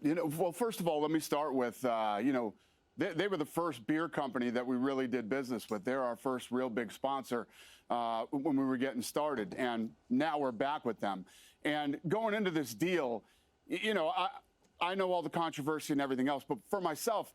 Well, first of all, let me start with, they were the first beer company that we really did business with. They're our first real big sponsor when we were getting started, and now we're back with them. And going into this deal, I know all the controversy and everything else, but for myself,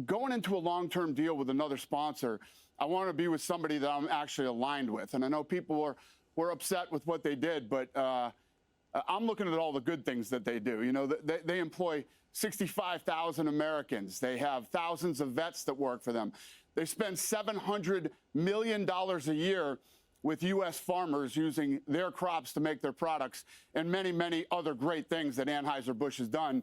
going into a long-term deal with another sponsor, I want to be with somebody that I'm actually aligned with. And I know people were upset with what they did, but I'm looking at all the good things that they do. They employ 65,000 Americans. They have thousands of vets that work for them. They spend $700 million a year with U.S. farmers using their crops to make their products, and many, many other great things that Anheuser-Busch has done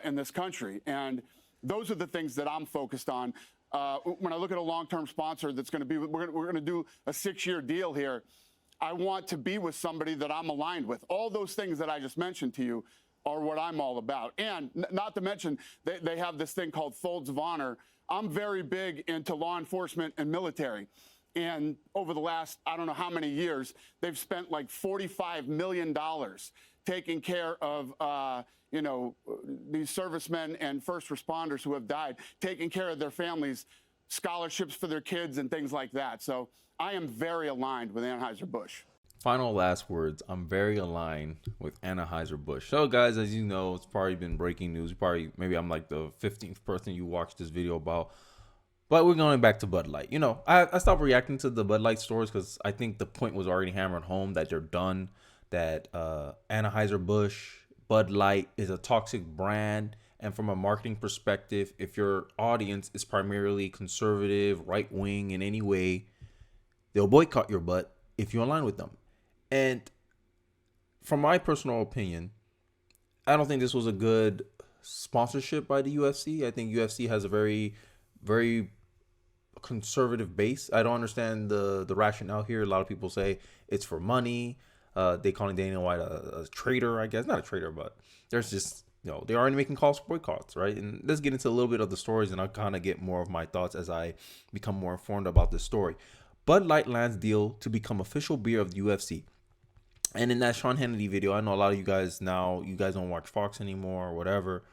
in this country. And those are the things that I'm focused on. When I look at a long-term sponsor that's going to be, we're going to do a 6-year deal here. I want to be with somebody that I'm aligned with. All those things that I just mentioned to you are what I'm all about. And not to mention, they have this thing called Folds of Honor. I'm very big into law enforcement and military. And over the last, I don't know how many years, they've spent like $45 million taking care of, these servicemen and first responders who have died, taking care of their families, scholarships for their kids and things like that. So I am very aligned with Anheuser-Busch. Final last words. I'm very aligned with Anheuser-Busch. So, guys, as you know, it's probably been breaking news. Maybe I'm like the 15th person you watched this video about. But we're going back to Bud Light. I stopped reacting to the Bud Light stories because I think the point was already hammered home that they're done. That Anheuser-Busch, Bud Light is a toxic brand. And from a marketing perspective, if your audience is primarily conservative, right-wing in any way, they'll boycott your butt if you align with them. And from my personal opinion, I don't think this was a good sponsorship by the UFC. I think UFC has a very, very conservative base. I don't understand the rationale here. A lot of people say it's for money. They calling Dana White a traitor, I guess. Not a traitor, but there's just, they're already making calls for boycotts, right? And let's get into a little bit of the stories, and I'll kind of get more of my thoughts as I become more informed about this story. Bud Light lands deal to become official beer of the UFC. And in that Sean Hannity video, I know a lot of you guys don't watch Fox anymore or whatever.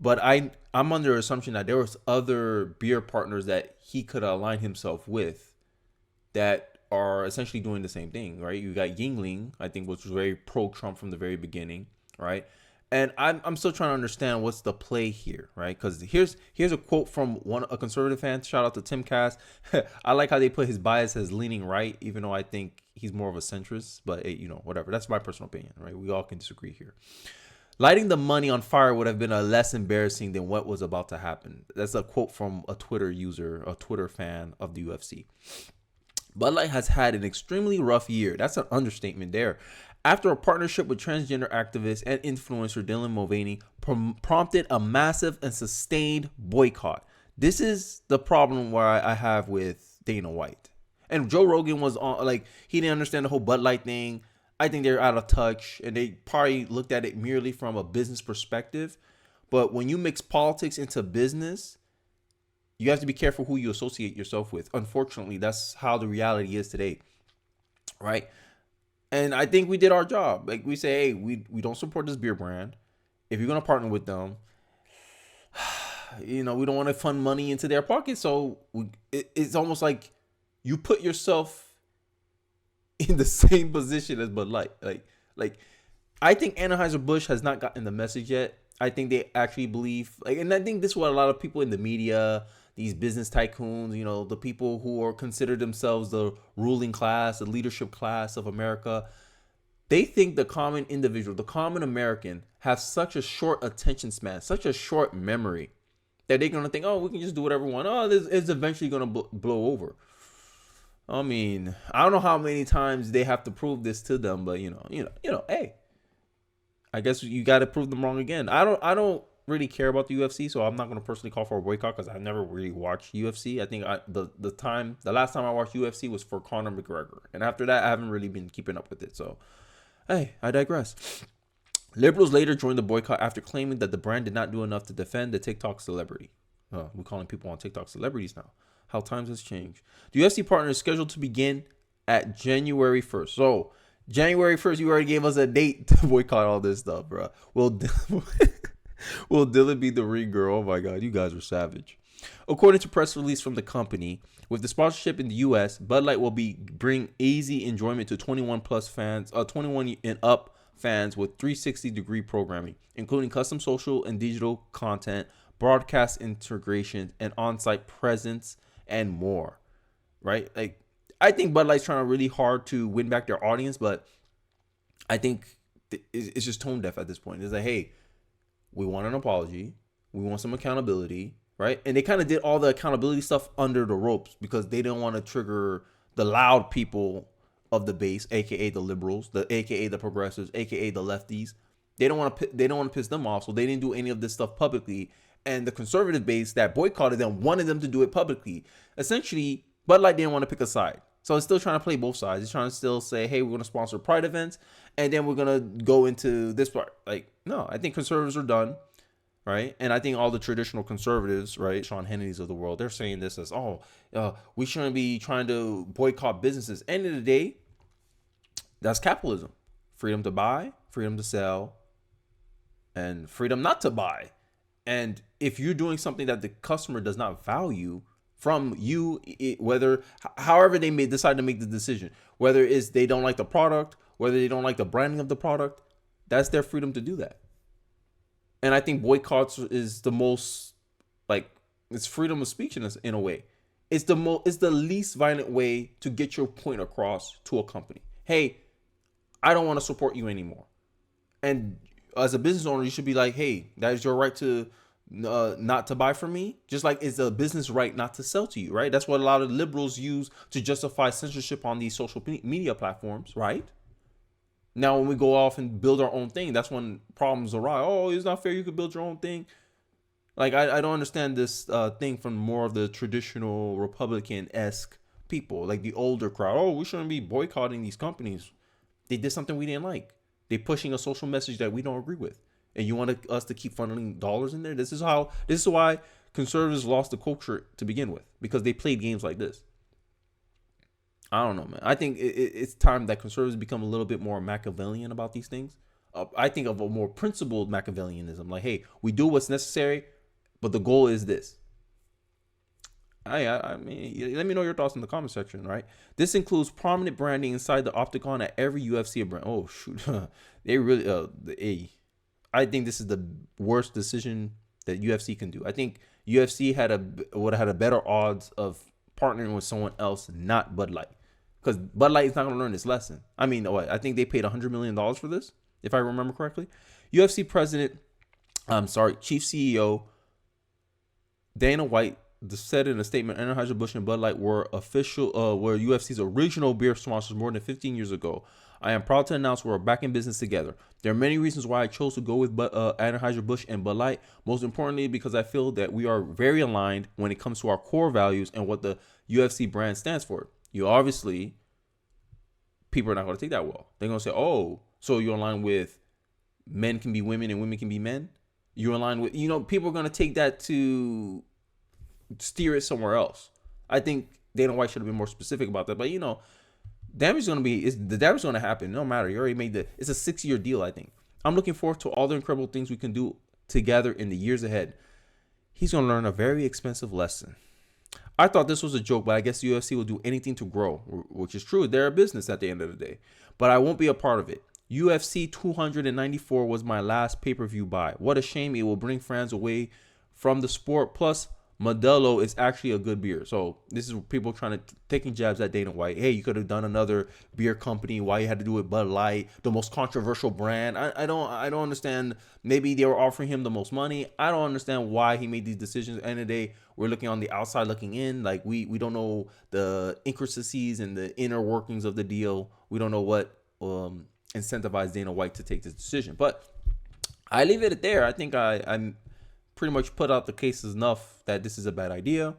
But I'm under the assumption that there was other beer partners that he could align himself with that are essentially doing the same thing, right? You got Yingling, I think, which was very pro-Trump from the very beginning, right? And I'm still trying to understand what's the play here, right? Because here's a quote from a conservative fan. Shout out to Tim Cass. I like how they put his bias as leaning right, even though I think he's more of a centrist. But whatever. That's my personal opinion, right? We all can disagree here. Lighting the money on fire would have been a less embarrassing than what was about to happen. That's a quote from a Twitter user, a Twitter fan of the UFC. Bud Light has had an extremely rough year. That's an understatement there. After a partnership with transgender activist and influencer Dylan Mulvaney prompted a massive and sustained boycott. This is the problem where I have with Dana White. And Joe Rogan was on, he didn't understand the whole Bud Light thing. I think they're out of touch, and they probably looked at it merely from a business perspective. But when you mix politics into business, you have to be careful who you associate yourself with. Unfortunately, that's how the reality is today, right? And I think we did our job. Like we say, hey, we don't support this beer brand. If you're going to partner with them, we don't want to fund money into their pocket. So it's almost like you put yourself in the same position as Bud Light. Like I think Anheuser-Busch has not gotten the message yet. I think they actually believe, and I think this is what a lot of people in the media, these business tycoons, the people who are considered themselves the ruling class, the leadership class of America, they think the common individual, the common American, have such a short attention span, such a short memory, that they're going to think, oh, we can just do whatever we want. Oh, it's eventually going to blow over. I mean, I don't know how many times they have to prove this to them, but hey, I guess you got to prove them wrong again. I don't really care about the UFC, so I'm not going to personally call for a boycott because I never really watched UFC. I think the last time I watched UFC was for Conor McGregor, and after that, I haven't really been keeping up with it. So, hey, I digress. Liberals later joined the boycott after claiming that the brand did not do enough to defend the TikTok celebrity. We're calling people on TikTok celebrities now. How times has changed. The UFC partner is scheduled to begin at January 1st. So, January 1st, you already gave us a date to boycott all this stuff, bro. Will Dylan be the ring girl? Oh my God, you guys are savage. According to press release from the company, with the sponsorship in the U.S., Bud Light will bring easy enjoyment to 21 plus fans, 21 and up fans with 360-degree programming, including custom social and digital content, broadcast integration, and on-site presence, and more. Right? Like, I think Bud Light's trying really hard to win back their audience, but I think it's just tone deaf at this point. It's like, hey, we want an apology, we want some accountability, right? And they kind of did all the accountability stuff under the ropes because they didn't want to trigger the loud people of the base, aka the liberals, aka the progressives, aka the lefties. They don't want to piss them off, so they didn't do any of this stuff publicly. And the conservative base that boycotted them wanted them to do it publicly. Essentially, Bud Light didn't want to pick a side. So it's still trying to play both sides. It's trying to still say, hey, we're going to sponsor pride events, and then we're going to go into this part. Like, no, I think conservatives are done, right? And I think all the traditional conservatives, right, Sean Hannity's of the world, they're saying this as, we shouldn't be trying to boycott businesses. End of the day, that's capitalism. Freedom to buy, freedom to sell, and freedom not to buy. And if you're doing something that the customer does not value from you, however they may decide to make the decision, whether it's they don't like the product, whether they don't like the branding of the product, that's their freedom to do that. And I think boycotts is the most, like, it's freedom of speech in a way. It's the least violent way to get your point across to a company. Hey, I don't want to support you anymore. And as a business owner, you should be like, hey, that is your right to not to buy from me, just like it's a business right not to sell to you, right? That's what a lot of liberals use to justify censorship on these social media platforms, right? Now, when we go off and build our own thing, that's when problems arise. Oh, it's not fair. You could build your own thing. Like, I don't understand this thing from more of the traditional Republican-esque people, like the older crowd. Oh, we shouldn't be boycotting these companies. They did something we didn't like. They're pushing a social message that we don't agree with. And you want us to keep funneling dollars in there? This is why conservatives lost the culture to begin with, because they played games like this. I don't know, man. I think it's time that conservatives become a little bit more Machiavellian about these things. I think of a more principled Machiavellianism. Like, hey, we do what's necessary, but the goal is this. I mean, let me know your thoughts in the comment section, right? This includes prominent branding inside the octagon at every UFC brand. Oh, shoot. They really, I think this is the worst decision that UFC can do. I think UFC would have had a better odds of partnering with someone else, not Bud Light, because Bud Light is not going to learn this lesson. I mean, I think they paid $100 million for this, if I remember correctly. UFC Chief CEO Dana White said in a statement, Anheuser-Busch and Bud Light were UFC's original beer sponsors more than 15 years ago. I am proud to announce we're back in business together. There are many reasons why I chose to go with Anheuser-Busch and Bud Light. Most importantly, because I feel that we are very aligned when it comes to our core values and what the UFC brand stands for. Obviously, people are not going to take that well. They're going to say, oh, so you're aligned with men can be women and women can be men? You're aligned with, people are going to take that to steer it somewhere else. I think Dana White should have been more specific about that. But, damage is going to happen. No matter. You already made it's a 6-year deal, I think. I'm looking forward to all the incredible things we can do together in the years ahead. He's going to learn a very expensive lesson. I thought this was a joke, but I guess the UFC will do anything to grow, which is true. They're a business at the end of the day. But I won't be a part of it. UFC 294 was my last pay-per-view buy. What a shame. It will bring fans away from the sport. Plus, Modelo is actually a good beer. So this is people taking jabs at Dana White. Hey, you could have done another beer company. Why you had to do it Bud Light, the most controversial brand? I don't understand. Maybe they were offering him the most money. I don't understand why he made these decisions. At the end of the day, we're looking on the outside looking in. Like we don't know the intricacies and the inner workings of the deal. We don't know what incentivized Dana White to take this decision. But I leave it there. I think I'm pretty much put out the cases enough that this is a bad idea.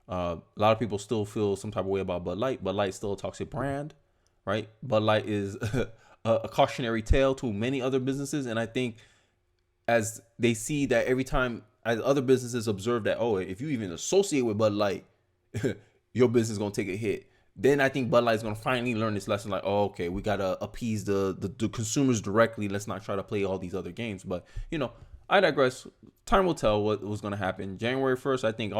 A lot of people still feel some type of way about Bud Light. Bud Light is still a toxic brand, right? Bud Light is a cautionary tale to many other businesses. And I think as they see that every time, as other businesses observe that, oh, if you even associate with Bud Light, your business is going to take a hit. Then I think Bud Light is going to finally learn this lesson. Like, oh, okay, we got to appease the consumers directly. Let's not try to play all these other games. But, I digress. time will tell what was going to happen. January 1st, I think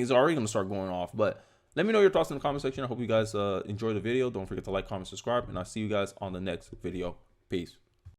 it's already going to start going off. But let me know your thoughts in the comment section. I hope you guys enjoy the video. Don't forget to like, comment, subscribe, and I'll see you guys on the next video. Peace.